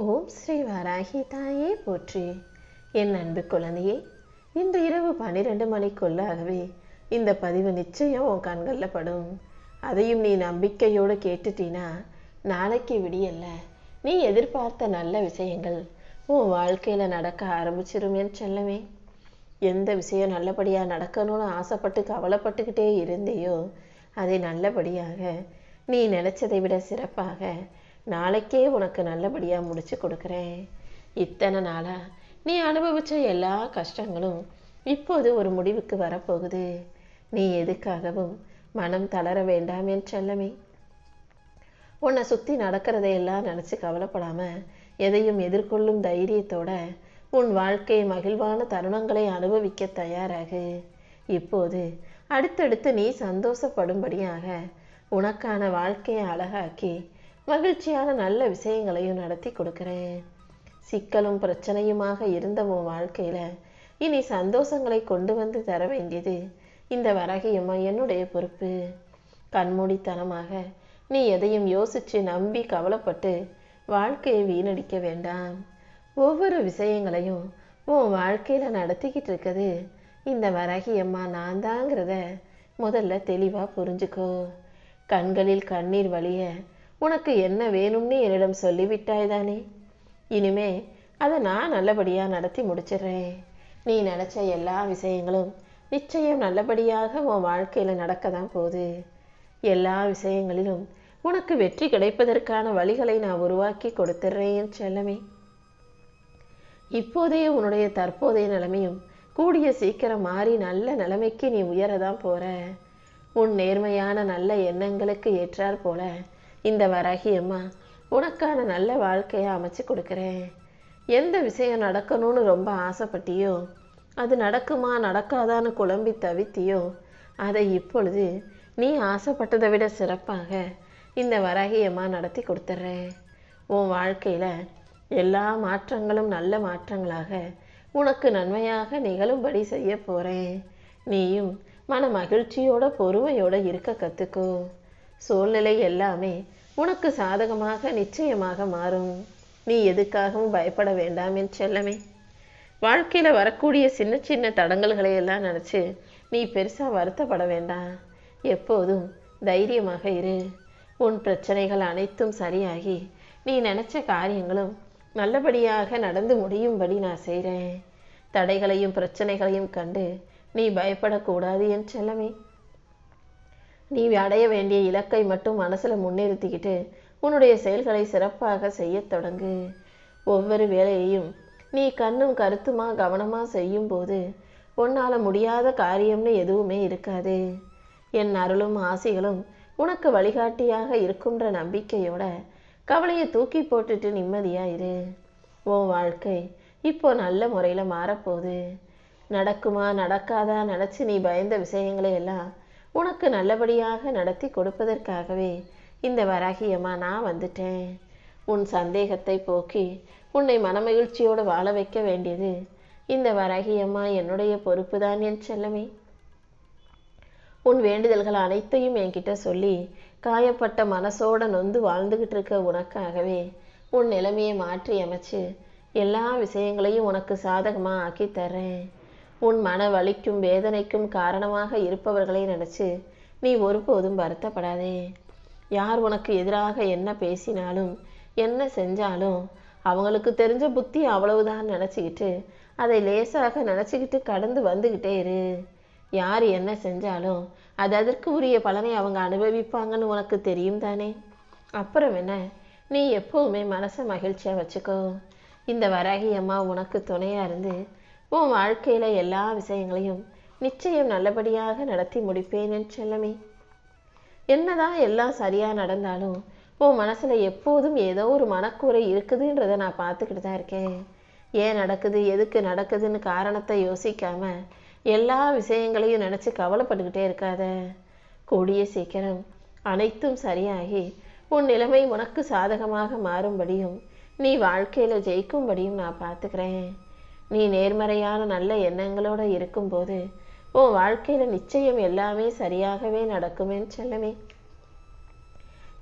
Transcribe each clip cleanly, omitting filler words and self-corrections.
ஓம் ஸ்ரீ வராகி தாயே போற்றி. என் அன்பு குழந்தையே, இன்று இரவு 12 மணிக்குள்ளாகவே இந்த பதிவு நிச்சயம் உன் கண்களில் படும். அதையும் நீ நம்பிக்கையோடு கேட்டுட்டீனா நாளைக்கு விடியல்ல நீ எதிர்பார்த்த நல்ல விஷயங்கள் உன் வாழ்க்கையில் நடக்க ஆரம்பிச்சிரும் என் செல்லமே. எந்த விஷயம் நல்லபடியாக நடக்கணும்னு ஆசைப்பட்டு கவலைப்பட்டுக்கிட்டே இருந்தையோ அதை நல்லபடியாக நீ நினச்சதை விட சிறப்பாக நாளைக்கே உனக்கு நல்லபடியாக முடிச்சு கொடுக்குறேன். இத்தனை நாளாக நீ அனுபவித்த எல்லா கஷ்டங்களும் இப்போது ஒரு முடிவுக்கு வரப்போகுது. நீ எதுக்காகவும் மனம் தளர வேண்டாம் என் செல்லமே. உன்னை சுற்றி நடக்கிறதையெல்லாம் நினச்சி கவலைப்படாமல் எதையும் எதிர்கொள்ளும் தைரியத்தோட உன் வாழ்க்கை மகிழ்வான தருணங்களை அனுபவிக்க தயாராகு. இப்போது அடுத்தடுத்து நீ சந்தோஷப்படும்படியாக உனக்கான வாழ்க்கையை அழகாக்கி மகிழ்ச்சியான நல்ல விஷயங்களையும் நடத்தி கொடுக்குறேன். சிக்கலும் பிரச்சனையுமாக இருந்த உன் வாழ்க்கையில் இனி சந்தோஷங்களை கொண்டு வந்து தர வேண்டியது இந்த வராகியம்மா என்னுடைய பொறுப்பு. கண்மூடித்தனமாக நீ எதையும் யோசித்து நம்பி கவலைப்பட்டு வாழ்க்கையை வீணடிக்க வேண்டாம். ஒவ்வொரு விஷயங்களையும் உன் வாழ்க்கையில் நடத்திக்கிட்டு இருக்குது இந்த வராகியம்மா நான் தாங்கிறத முதல்ல தெளிவாக புரிஞ்சுக்கோ. கண்களில் கண்ணீர் வழிய உனக்கு என்ன வேணும்னு என்னிடம் சொல்லிவிட்டாய் தானே. இனிமே அதை நான் நல்லபடியாக நடத்தி முடிச்சிடுறேன். நீ நினச்ச எல்லா விஷயங்களும் நிச்சயம் நல்லபடியாக உன் வாழ்க்கையில் நடக்க தான் போகுது. எல்லா விஷயங்களிலும் உனக்கு வெற்றி கிடைப்பதற்கான வழிகளை நான் உருவாக்கி கொடுத்துட்றேன் செல்லமே. இப்போதைய உன்னுடைய தற்போதைய நிலைமையும் கூடிய சீக்கிரம் மாறி நல்ல நிலைமைக்கு நீ உயரதான் போற. உன் நேர்மையான நல்ல எண்ணங்களுக்கு ஏற்றாற் போல இந்த வராகியம்மா உனக்கான நல்ல வாழ்க்கையை அமைச்சு கொடுக்குறேன். எந்த விஷயம் நடக்கணும்னு ரொம்ப ஆசைப்பட்டியோ அது நடக்குமா நடக்காதான்னு குழம்பி தவித்தியோ அதை இப்பொழுது நீ ஆசைப்பட்டதை விட சிறப்பாக இந்த வராகியம்மா நடத்தி கொடுத்துட்றேன். உன் வாழ்க்கையில் எல்லா மாற்றங்களும் நல்ல மாற்றங்களாக உனக்கு நன்மையாக நிகழும்படி செய்ய போகிறேன். நீயும் மன மகிழ்ச்சியோட பொறுமையோடு இருக்க கற்றுக்கோ. சூழ்நிலை எல்லாமே உனக்கு சாதகமாக நிச்சயமாக மாறும். நீ எதுக்காகவும் பயப்பட வேண்டாம் என் செல்லமே. வாழ்க்கையில் வரக்கூடிய சின்ன சின்ன தடங்கல்களை எல்லாம் நினச்சி நீ பெருசாக வருத்தப்பட வேண்டாம். எப்போதும் தைரியமாக இரு. உன் பிரச்சனைகள் அனைத்தும் சரியாகி நீ நினச்ச காரியங்களும் நல்லபடியாக நடந்து முடியும்படி நான் செய்கிறேன். தடைகளையும் பிரச்சனைகளையும் கண்டு நீ பயப்படக்கூடாது என் செல்லமே. நீ அடைய வேண்டிய இலக்கை மட்டும் மனசில் முன்னிறுத்திக்கிட்டு உன்னுடைய செயல்களை சிறப்பாக செய்ய தொடங்கு. ஒவ்வொரு வேலையையும் நீ கண்ணும் கருத்துமா கவனமாக செய்யும் போது உன்னால் முடியாத காரியம்னு எதுவுமே இருக்காது. என் அருளும் ஆசிகளும் உனக்கு வழிகாட்டியாக இருக்குன்ற நம்பிக்கையோட கவலையை தூக்கி போட்டுட்டு நிம்மதியாக இரு. உன் வாழ்க்கை இப்போ நல்ல முறையில் மாறப்போகுது. நடக்குமா நடக்காதா நினச்சி நீ பயந்த விஷயங்களை எல்லாம் உனக்கு நல்லபடியாக நடத்தி கொடுப்பதற்காகவே இந்த வராகியம்மா நான் வந்துட்டேன். உன் சந்தேகத்தை போக்கி உன்னை மனமகிழ்ச்சியோடு வாழ வைக்க வேண்டியது இந்த வராகியம்மா என்னுடைய பொறுப்பு தான் என் செல்லமே. உன் வேண்டுதல்கள் அனைத்தையும் என்கிட்ட சொல்லி காயப்பட்ட மனசோட நொந்து வாழ்ந்துகிட்டு இருக்க உனக்காகவே உன் நிலைமையை மாற்றி அமைச்சு எல்லா விஷயங்களையும் உனக்கு சாதகமாக ஆக்கி தர்றேன். உன் மன வலிக்கும் வேதனைக்கும் காரணமாக இருப்பவர்களை நினச்சி நீ ஒருபோதும் வருத்தப்படாதே. யார் உனக்கு எதிராக என்ன பேசினாலும் என்ன செஞ்சாலும் அவங்களுக்கு தெரிஞ்ச புத்தி அவ்வளவுதான் நினச்சிக்கிட்டு அதை லேசாக நினச்சிக்கிட்டு கடந்து வந்துக்கிட்டே இரு. யார் என்ன செஞ்சாலும் அது அதற்கு உரிய பலனை அவங்க அனுபவிப்பாங்கன்னு உனக்கு தெரியும் தானே. அப்புறம் என்ன, நீ எப்போவுமே மனசை மகிழ்ச்சியாக வச்சுக்கோ. இந்த வராகியம்மா உனக்கு துணையாக இருந்து உன் வாழ்க்கையில் எல்லா விஷயங்களையும் நிச்சயம் நல்லபடியாக நடத்தி முடிப்பேன் என் செல்லமே. என்னதான் எல்லாம் சரியாக நடந்தாலும் உன் மனசில் எப்போதும் ஏதோ ஒரு மனக்குறை இருக்குதுன்றதை நான் பார்த்துக்கிட்டு தான் இருக்கேன். ஏன் நடக்குது எதுக்கு நடக்குதுன்னு காரணத்தை யோசிக்காம எல்லா விஷயங்களையும் நினச்சி கவலைப்பட்டுக்கிட்டே இருக்காத. கூடிய சீக்கிரம் அனைத்தும் சரியாகி உன் நிலைமை உனக்கு சாதகமாக மாறும்படியும் நீ வாழ்க்கையில் ஜெயிக்கும்படியும் நான் பார்த்துக்கிறேன். நீ நேர்மறையான நல்ல எண்ணங்களோடு இருக்கும்போது உன் வாழ்க்கையில் நிச்சயம் எல்லாமே சரியாகவே நடக்குமேன்னு செல்லமே.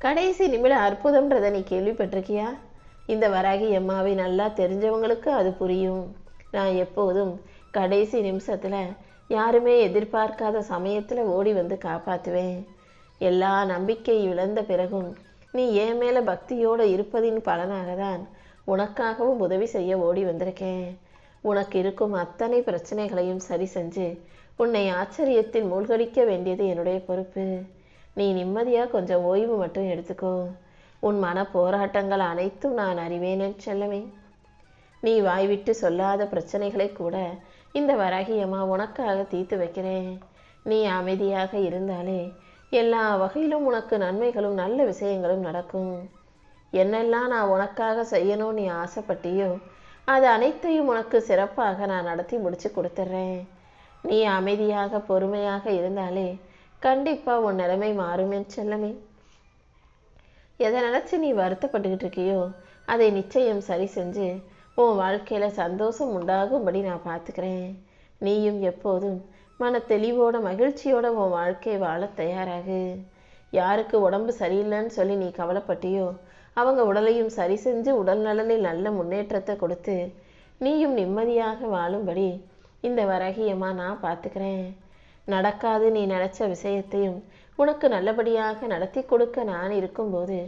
கடைசி நிமிட அற்புதம்ன்றதை நீ கேள்விப்பட்டிருக்கியா? இந்த வராகி அம்மாவை நல்லா தெரிஞ்சவங்களுக்கு அது புரியும். நான் எப்போதும் கடைசி நிமிஷத்துல யாருமே எதிர்பார்க்காத சமயத்துல ஓடி வந்து காப்பாத்துவேன். எல்லா நம்பிக்கை இழந்த பிறகும் நீ என் மேல பக்தியோடு இருப்பதின் பலனாக தான் உனக்காகவும் உதவி செய்ய ஓடி வந்திருக்கேன். உனக்கு இருக்கும் அத்தனை பிரச்சனைகளையும் சரி செஞ்சு உன்னை ஆச்சரியத்தில் மூழ்கடிக்க வேண்டியது என்னுடைய பொறுப்பு. நீ நிம்மதியா கொஞ்சம் ஓய்வு மட்டும் எடுத்துக்கோ. உன் மன போராட்டங்கள் அனைத்தும் நான் அறிவேன் என் செல்லமே. நீ வாய்விட்டு சொல்லாத பிரச்சனைகளை கூட இந்த வராகி அம்மா உனக்காக தீர்த்து வைக்கிறேன். நீ அமைதியாக இருந்தாலே எல்லா வகையிலும் உனக்கு நன்மைகளும் நல்ல விஷயங்களும் நடக்கும். என்னெல்லாம் நான் உனக்காக செய்யணும் நீ ஆசைப்பட்டியோ அது அனைத்தையும் உனக்கு சிறப்பாக நான் நடத்தி முடிச்சு கொடுத்துட்றேன். நீ அமைதியாக பொறுமையாக இருந்தாலே கண்டிப்பா உன் நிலைமை மாறும் என் செல்லமே. எதை நினைச்சு நீ வருத்தப்பட்டுக்கிட்டு இருக்கியோ அதை நிச்சயம் சரி செஞ்சு உன் வாழ்க்கையில சந்தோஷம் உண்டாகும்படி நான் பார்த்துக்கிறேன். நீயும் எப்போதும் மன தெளிவோட மகிழ்ச்சியோட உன் வாழ்க்கையை வாழ தயாராகு. யாருக்கு உடம்பு சரியில்லைன்னு சொல்லி நீ கவலைப்பட்டியோ அவங்க உடலையும் சரி செஞ்சு உடல் நலனில் நல்ல முன்னேற்றத்தை கொடுத்து நீயும் நிம்மதியாக வாழும்படி இந்த வராகி அம்மா நான் பார்த்துக்கிறேன். நடக்காது நீ நினைச்ச விஷயத்தையும் உனக்கு நல்லபடியாக நடத்தி கொடுக்க நான் இருக்கும்போது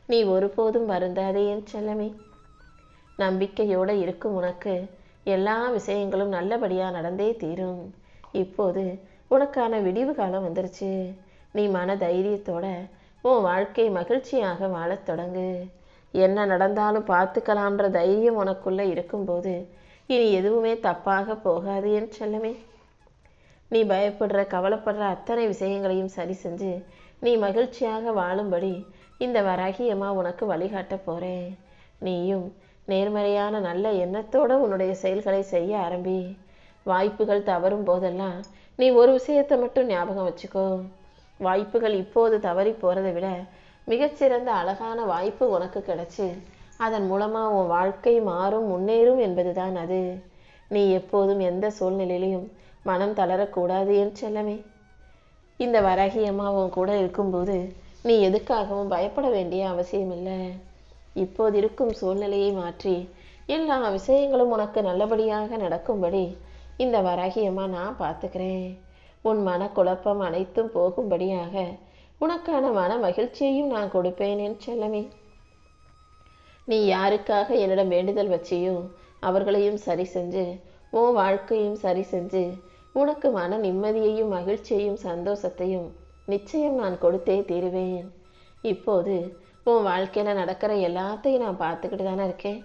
நீ ஒருபோதும் வருந்தாதே என் செல்லமே. நம்பிக்கையோடு இருக்கும் உனக்கு எல்லா விஷயங்களும் நல்லபடியா நடந்தே தீரும். இப்போது உனக்கான விடிவு காலம் வந்துருச்சு. நீ மன தைரியத்தோட உன் வாழ்க்கை மகிழ்ச்சியாக வாழத் தொடங்கு. என்ன நடந்தாலும் பார்த்துக்கலான்ற தைரியம் உனக்குள்ள இருக்கும்போது இனி எதுவுமே தப்பாக போகாது என் செல்லமே. நீ பயப்படுற கவலைப்படுற அத்தனை விஷயங்களையும் சரி செஞ்சு நீ மகிழ்ச்சியாக வாழும்படி இந்த வராகி அம்மா உனக்கு வழிகாட்ட போறேன். நீயும் நேர்மறையான நல்ல எண்ணத்தோட உன்னுடைய செயல்களை செய்ய ஆரம்பி. வாய்ப்புகள் தவறும் போதெல்லாம் நீ ஒரு விஷயத்தை மட்டும் ஞாபகம் வச்சுக்கோ. வாய்ப்புகள் இப்போது தவறி போறதை விட மிகச்சிறந்த அழகான வாய்ப்பு உனக்கு கிடைச்சு அதன் மூலமா உன் வாழ்க்கை மாறும் முன்னேறும் என்பதுதான் அது. நீ எப்போதும் எந்த சூழ்நிலையிலையும் மனம் தளரக்கூடாது என் செல்லமே. இந்த வராகி அம்மா உன் கூட இருக்கும்போது நீ எதுக்காகவும் பயப்பட வேண்டிய அவசியம் இல்லை. இப்போது இருக்கும் சூழ்நிலையை மாற்றி எல்லா விஷயங்களும் உனக்கு நல்லபடியாக நடக்கும்படி இந்த வராகி அம்மா நான் பார்த்துக்கிறேன். உன் மன குழப்பம் அனைத்தும் போகும்படியாக உனக்கான மன மகிழ்ச்சியையும் நான் கொடுப்பேன் என் செல்லமே. நீ யாருக்காக என்னிடம் வேண்டுதல் வச்சியோ அவர்களையும் சரி செஞ்சு உன் வாழ்க்கையும் சரி செஞ்சு உனக்கு மன நிம்மதியையும் மகிழ்ச்சியையும் சந்தோஷத்தையும் நிச்சயம் நான் கொடுத்தே தீருவேன். இப்போது உன் வாழ்க்கையில நடக்கிற எல்லாத்தையும் நான் பார்த்துக்கிட்டு தானே இருக்கேன்.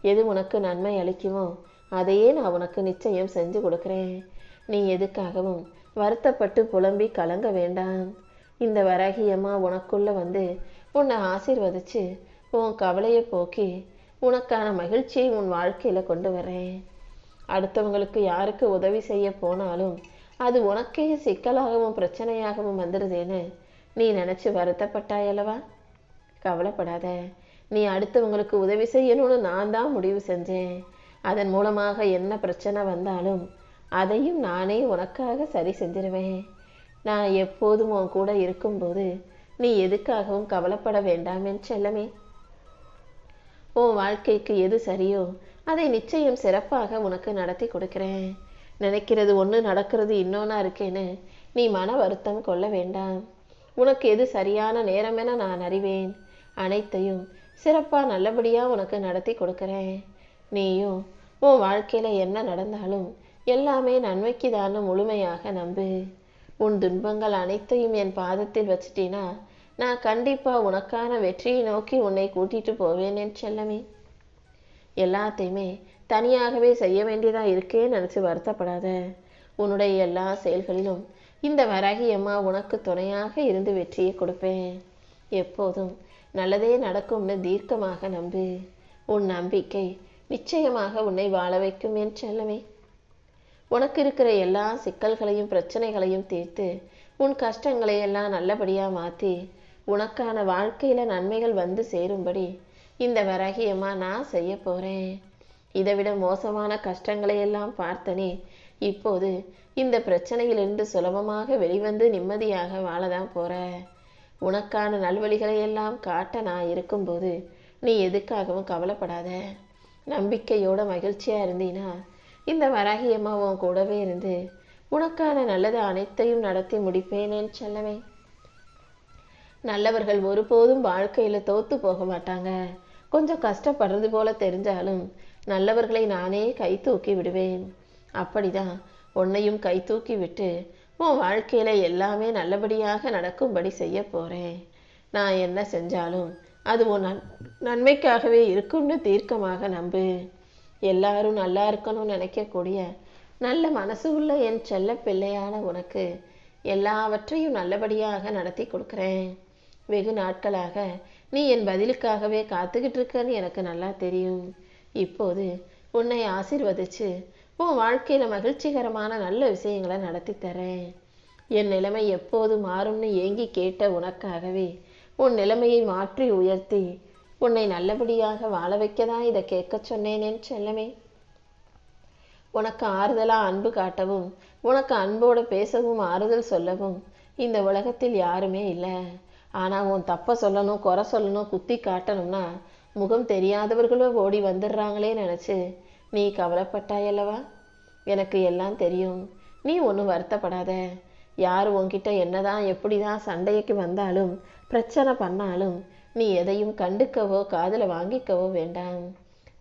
எது உனக்கு நன்மை அளிக்குமோ அதையே நான் உனக்கு நிச்சயம் செஞ்சு கொடுக்குறேன். நீ எதுக்காகவும் வருத்தப்பட்டு புலம்பி கலங்க வேண்டாம். இந்த வராகி அம்மா உனக்குள்ள வந்து உன்னை ஆசீர்வதிச்சு உன் கவலையை போக்கி உனக்கான மகிழ்ச்சியை உன் வாழ்க்கையில கொண்டு வரேன். அடுத்தவங்களுக்கு யாருக்கு உதவி செய்ய போனாலும் அது உனக்கே சிக்கலாகவும் பிரச்சனையாகவும் வந்துடுதேன்னு நீ நினைச்சு வருத்தப்பட்டாயல்லவா? கவலைப்படாத. நீ அடுத்தவங்களுக்கு உதவி செய்யணும்னு நான் தான் முடிவு செஞ்சேன். அதன் மூலமாக என்ன பிரச்சனை வந்தாலும் அதையும் நானே உனக்காக சரி செஞ்சிருவேன். நான் எப்போதும் உன் கூட இருக்கும்போது நீ எதுக்காகவும் கவலைப்பட வேண்டாம் என் செல்லமே. உன் வாழ்க்கைக்கு எது சரியோ அதை நிச்சயம் சிறப்பாக உனக்கு நடத்தி கொடுக்கிறேன். நினைக்கிறது ஒன்று நடக்கிறது இன்னொன்னா இருக்கேன்னு நீ மன வருத்தம் கொள்ள வேண்டாம். உனக்கு எது சரியான நேரம் என நான் அறிவேன். அனைத்தையும் சிறப்பா நல்லபடியா உனக்கு நடத்தி கொடுக்கிறேன். நீயும் உன் வாழ்க்கையில என்ன நடந்தாலும் எல்லாமே நன்மைக்கு தான் முழுமையாக நம்பு. உன் துன்பங்கள் அனைத்தையும் என் பாதத்தில் வச்சிட்டீனா நான் கண்டிப்பா உனக்கான வெற்றியை நோக்கி உன்னை கூட்டிட்டு போவேன் என் செல்லமே. எல்லாத்தையுமே தனியாகவே செய்ய வேண்டியதா இருக்கேன்னு நினைச்சு வருத்தப்படாத. உன்னுடைய எல்லா செயல்களிலும் இந்த வராகி அம்மா உனக்கு துணையாக இருந்து வெற்றியை கொடுப்பேன். எப்போதும் நல்லதே நடக்கும்னு தீர்க்கமாக நம்பு. உன் நம்பிக்கை நிச்சயமாக உன்னை வாழ வைக்கும் என் செல்லமே. உனக்கு இருக்கிற எல்லா சிக்கல்களையும் பிரச்சனைகளையும் தீர்த்து உன் கஷ்டங்களை எல்லாம் நல்லபடியா மாத்தி உனக்கான வாழ்க்கையில நன்மைகள் வந்து சேரும்படி இந்த வராகி அம்மா நான் செய்ய போறேன். இதை விட மோசமான கஷ்டங்களை எல்லாம் பார்த்தனே இப்போது இந்த பிரச்சனையிலிருந்து சுலபமாக வெளிவந்து நிம்மதியாக வாழதான் போற. உனக்கான நல்வழிகளை எல்லாம் காட்ட நான் இருக்கும்போது நீ எதுக்காகவும் கவலைப்படாத. நம்பிக்கையோட மகிழ்ச்சியா இருந்தீனா இந்த வராகி அம்மா உன் கூடவே இருந்து உனக்கான நல்லது அனைத்தையும் நடத்தி முடிப்பேன் என் செல்லமே. நல்லவர்கள் ஒருபோதும் வாழ்க்கையில தோத்து போக மாட்டாங்க. கொஞ்சம் கஷ்டப்படுறது போல தெரிஞ்சாலும் நல்லவர்களை நானே கை தூக்கி விடுவேன். அப்படிதான் உன்னையும் கை தூக்கி விட்டு உன் வாழ்க்கையில எல்லாமே நல்லபடியாக நடக்கும்படி செய்ய போறேன். நான் என்ன செஞ்சாலும் அது உன் நன்மைக்காகவே இருக்கும்னு தீர்க்கமாக நம்பு. எல்லாரும் நல்லா இருக்கணும்னு நினைக்கக்கூடிய நல்ல மனசு உள்ள என் செல்ல பிள்ளையான உனக்கு எல்லாவற்றையும் நல்லபடியாக நடத்தி கொடுக்குறேன். வெகு நாட்களாக நீ என் பதிலுக்காகவே காத்துக்கிட்டு இருக்கன்னு எனக்கு நல்லா தெரியும். இப்போது உன்னை ஆசீர்வதிச்சு உன் வாழ்க்கையில மகிழ்ச்சிகரமான நல்ல விஷயங்களை நடத்தி தரேன். என் நிலைமை எப்போது மாறும்னு ஏங்கி கேட்ட உனக்காகவே உன் நிலைமையை மாற்றி உயர்த்தி உன்னை நல்லபடியாக வாழ வைக்கதான் இதை கேட்க சொன்னேனேன் செல்லமே. உனக்கு ஆறுதலா அன்பு காட்டவும் உனக்கு அன்போடு பேசவும் ஆறுதல் சொல்லவும் இந்த உலகத்தில் யாருமே இல்லை. ஆனா உன் தப்ப சொல்லணும், குறை சொல்லணும், குத்தி காட்டணும்னா முகம் தெரியாதவர்களும் ஓடி வந்துடுறாங்களே நினைச்சு நீ கவலைப்பட்டாயல்லவா? எனக்கு எல்லாம் தெரியும். நீ ஒன்றும் வருத்தப்படாத. யார் உன்கிட்ட என்னதான் எப்படிதான் சண்டைக்கு வந்தாலும் பிரச்சனை பண்ணாலும் நீ எதையும் கண்டுக்கவோ காதுல வாங்கிக்கவோ வேண்டாம்.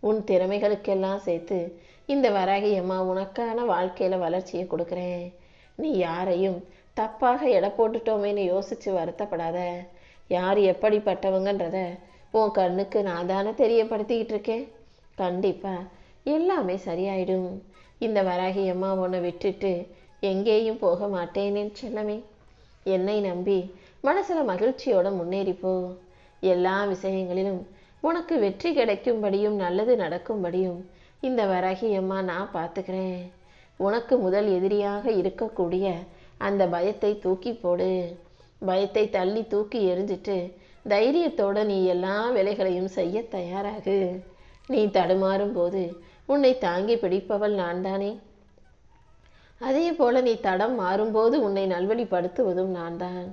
உன் திறமைகளுக்கெல்லாம் சேர்த்து இந்த வராகி அம்மா உனக்கான வாழ்க்கையில வளர்ச்சியை கொடுக்குறேன். நீ யாரையும் தப்பாக எடை போட்டுட்டோமேன்னு யோசிச்சு வருத்தப்படாத. யார் எப்படிப்பட்டவங்கன்றத உன் கண்ணுக்கு நான் தானே தெரியப்படுத்திக்கிட்டு இருக்கேன். கண்டிப்பா எல்லாமே சரியாயிடும். இந்த வராகி அம்மா உன்னை விட்டுட்டு எங்கேயும் போக மாட்டேனேன்னு செல்லமே. என்னை நம்பி மனசுல மகிழ்ச்சியோட முன்னேறிப்போ. எல்லா விஷயங்களிலும் உனக்கு வெற்றி கிடைக்கும்படியும் நல்லது நடக்கும்படியும் இந்த வராகி அம்மா நான் பார்த்துக்கிறேன். உனக்கு முதல் எதிரியாக இருக்கக்கூடிய அந்த பயத்தை தூக்கி போடு. பயத்தை தள்ளி தூக்கி எறிஞ்சிட்டு தைரியத்தோட நீ எல்லா வேலைகளையும் செய்ய தயாராகு. நீ தடுமாறும் போது உன்னை தாங்கி பிடிப்பவள் நான் தானே. அதே போல நீ தடம் மாறும்போது உன்னை நல்வழிப்படுத்துவதும் நான் தான்.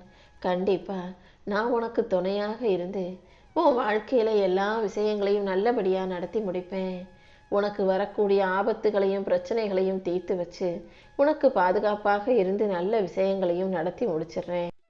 கண்டிப்பா நான் உனக்கு துணையாக இருந்து உன் வாழ்க்கையில எல்லா விஷயங்களையும் நல்லபடியா நடத்தி முடிப்பேன். உனக்கு வரக்கூடிய ஆபத்துகளையும் பிரச்சனைகளையும் தீர்த்து வச்சு உனக்கு பாதுகாப்பாக இருந்து நல்ல விஷயங்களையும் நடத்தி முடிச்சிடுறேன்.